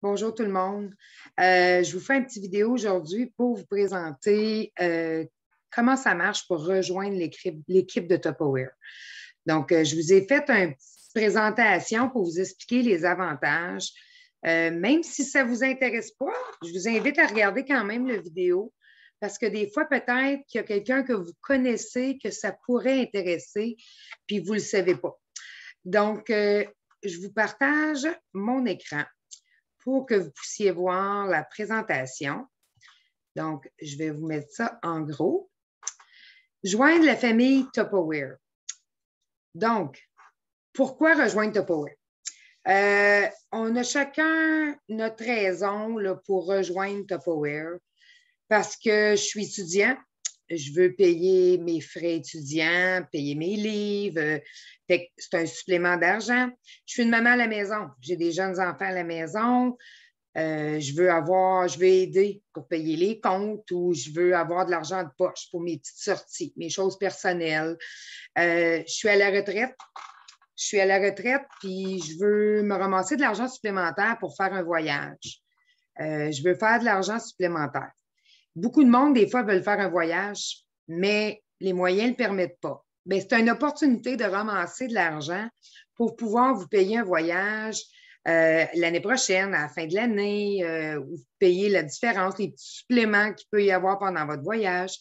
Bonjour tout le monde. Je vous fais une petite vidéo aujourd'hui pour vous présenter comment ça marche pour rejoindre l'équipe de Tupperware. Donc, je vous ai fait une petite présentation pour vous expliquer les avantages. Même si ça ne vous intéresse pas, je vous invite à regarder quand même la vidéo parce que des fois, peut-être qu'il y a quelqu'un que vous connaissez que ça pourrait intéresser, puis vous ne le savez pas. Donc, je vous partage mon écran pour que vous puissiez voir la présentation. Donc, je vais vous mettre ça en gros. Joindre la famille Tupperware. Donc, pourquoi rejoindre Tupperware? On a chacun notre raison là, pour rejoindre Tupperware parce que je suis étudiant, je veux payer mes frais étudiants, payer mes livres, c'est un supplément d'argent. Je suis une maman à la maison, j'ai des jeunes enfants à la maison, je veux aider pour payer les comptes ou je veux avoir de l'argent de poche pour mes petites sorties, mes choses personnelles. Je suis à la retraite. Puis je veux me ramasser de l'argent supplémentaire pour faire un voyage. Je veux faire de l'argent supplémentaire. Beaucoup de monde, des fois, veulent faire un voyage, mais les moyens ne le permettent pas. Bien, c'est une opportunité de ramasser de l'argent pour pouvoir vous payer un voyage l'année prochaine, à la fin de l'année, ou payer la différence, les petits suppléments qu'il peut y avoir pendant votre voyage.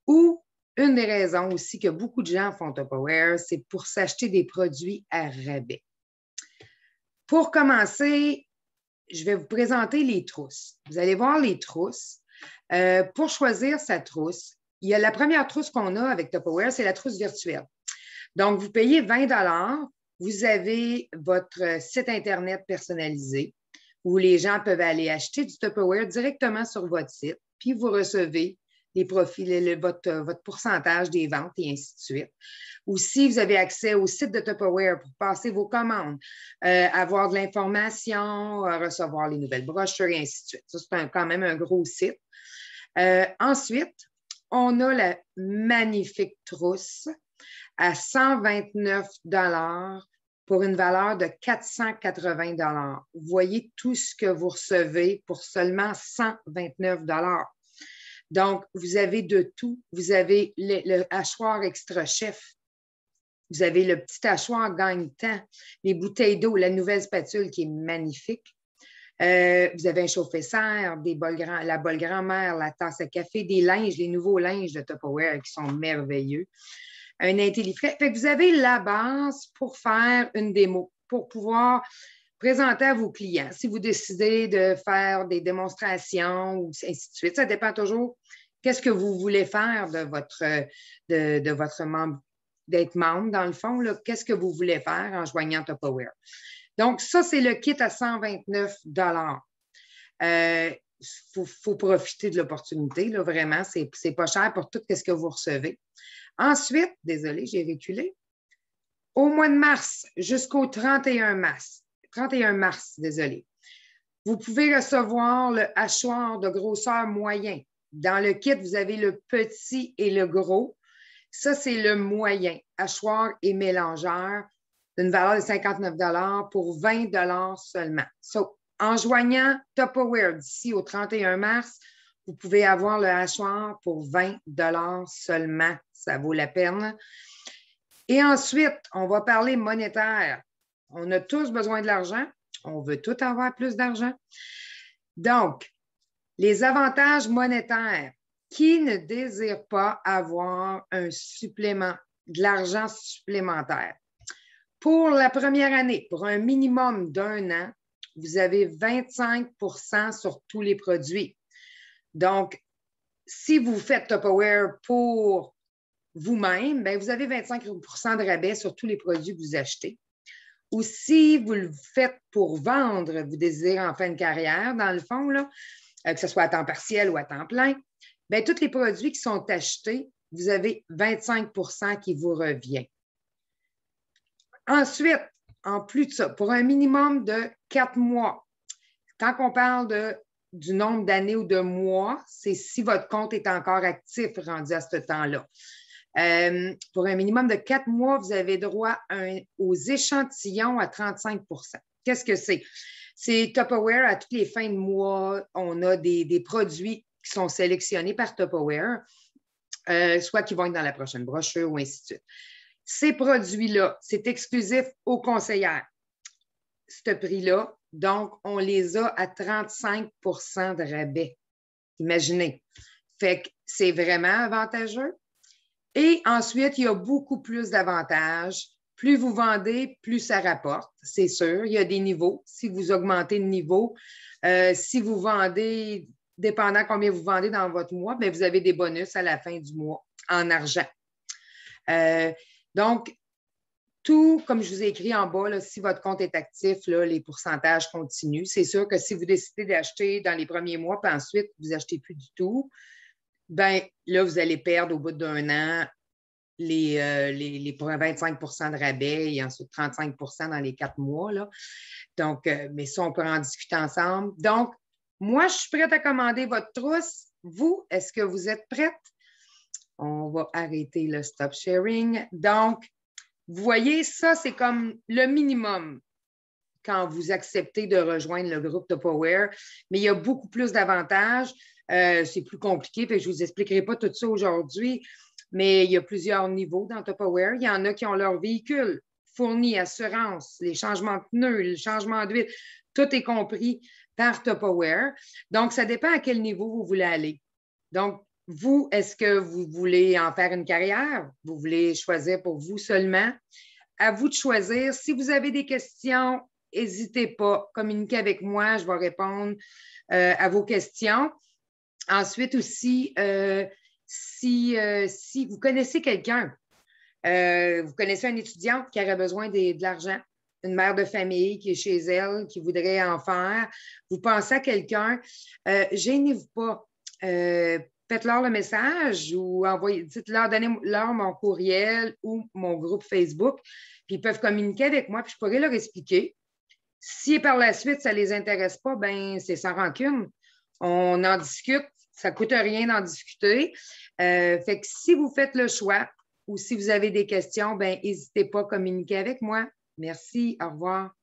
Ou une des raisons aussi que beaucoup de gens font Tupperware, c'est pour s'acheter des produits à rabais. Pour commencer, je vais vous présenter les trousses. Vous allez voir les trousses. Pour choisir sa trousse, il y a la première trousse qu'on a avec Tupperware, c'est la trousse virtuelle. Donc, vous payez 20 $, vous avez votre site Internet personnalisé où les gens peuvent aller acheter du Tupperware directement sur votre site, puis vous recevez les profits, votre pourcentage des ventes et ainsi de suite. Aussi, vous avez accès au site de Tupperware pour passer vos commandes, avoir de l'information, recevoir les nouvelles brochures et ainsi de suite. Ça, c'est quand même un gros site. Ensuite, on a la magnifique trousse à 129 $ pour une valeur de 480 $. Vous voyez tout ce que vous recevez pour seulement 129 $. Donc, vous avez de tout. Vous avez le hachoir extra chef. Vous avez le petit hachoir gagne-temps, les bouteilles d'eau, la nouvelle spatule qui est magnifique. Vous avez un chauffe-serre, la bol grand-mère, la tasse à café, des linges, les nouveaux linges de Tupperware qui sont merveilleux. Un IntelliFrais. Fait que vous avez la base pour faire une démo, pour pouvoir présenter à vos clients. Si vous décidez de faire des démonstrations ou ainsi de suite, ça dépend toujours qu'est-ce que vous voulez faire de votre membre, d'être membre, dans le fond. Qu'est-ce que vous voulez faire en joignant Tupperware? Donc, ça, c'est le kit à 129 $. Faut profiter de l'opportunité, là, vraiment. C'est pas cher pour tout ce que vous recevez. Ensuite, désolé, j'ai reculé. Au mois de mars jusqu'au 31 mars, désolé, vous pouvez recevoir le hachoir de grosseur moyen. Dans le kit, vous avez le petit et le gros. Ça, c'est le moyen, hachoir et mélangeur, d'une valeur de 59 $ pour 20 $ seulement. So, en joignant Tupperware d'ici au 31 mars, vous pouvez avoir le hachoir pour 20 $ seulement. Ça vaut la peine. Et ensuite, on va parler monétaire. On a tous besoin de l'argent. On veut tous avoir plus d'argent. Donc, les avantages monétaires. Qui ne désire pas avoir un supplément, de l'argent supplémentaire? Pour la première année, pour un minimum d'1 an, vous avez 25 % sur tous les produits. Donc, si vous faites Tupperware pour vous-même, bien, vous avez 25 % de rabais sur tous les produits que vous achetez. Ou si vous le faites pour vendre, vous désirez en fin de carrière, dans le fond, là, que ce soit à temps partiel ou à temps plein, bien, tous les produits qui sont achetés, vous avez 25 % qui vous revient. Ensuite, en plus de ça, pour un minimum de 4 mois, quand on parle du nombre d'années ou de mois, c'est si votre compte est encore actif rendu à ce temps-là. Pour un minimum de 4 mois, vous avez droit aux échantillons à 35 %. Qu'est-ce que c'est? C'est Tupperware. À toutes les fins de mois, on a des produits qui sont sélectionnés par Tupperware, soit qui vont être dans la prochaine brochure ou ainsi de suite. Ces produits-là, c'est exclusif aux conseillères, ce prix-là. Donc, on les a à 35 de rabais. Imaginez. Fait que c'est vraiment avantageux. Et ensuite, il y a beaucoup plus d'avantages. Plus vous vendez, plus ça rapporte, c'est sûr. Il y a des niveaux. Si vous augmentez le niveau, si vous vendez, dépendant combien vous vendez dans votre mois, bien, vous avez des bonus à la fin du mois en argent. Donc, tout, comme je vous ai écrit en bas, là, si votre compte est actif, là, les pourcentages continuent. C'est sûr que si vous décidez d'acheter dans les premiers mois, puis ensuite, vous n'achetez plus du tout, bien, là, vous allez perdre au bout d'un an les 25 de rabais et ensuite 35 dans les 4 mois. Là. Donc, mais ça, on peut en discuter ensemble. Donc, moi, je suis prête à commander votre trousse. Vous, est-ce que vous êtes prête? On va arrêter le stop sharing. Donc, vous voyez, ça, c'est comme le minimum quand vous acceptez de rejoindre le groupe Tupperware, mais il y a beaucoup plus d'avantages. C'est plus compliqué, puis je ne vous expliquerai pas tout ça aujourd'hui, mais il y a plusieurs niveaux dans Tupperware. Il y en a qui ont leur véhicule fourni, assurance, les changements de pneus, le changement d'huile, tout est compris par Tupperware. Donc, ça dépend à quel niveau vous voulez aller. Donc, vous, est-ce que vous voulez en faire une carrière? Vous voulez choisir pour vous seulement? À vous de choisir. Si vous avez des questions, n'hésitez pas, communiquez avec moi, je vais répondre à vos questions. Ensuite aussi, si vous connaissez quelqu'un, vous connaissez une étudiante qui aurait besoin de l'argent, une mère de famille qui est chez elle, qui voudrait en faire, vous pensez à quelqu'un, gênez-vous pas. Faites-leur le message ou dites-leur, donnez-leur mon courriel ou mon groupe Facebook, puis ils peuvent communiquer avec moi, puis je pourrais leur expliquer. Si par la suite, ça ne les intéresse pas, ben c'est sans rancune. On en discute, ça ne coûte rien d'en discuter. Fait que si vous faites le choix ou si vous avez des questions, ben n'hésitez pas à communiquer avec moi. Merci, au revoir.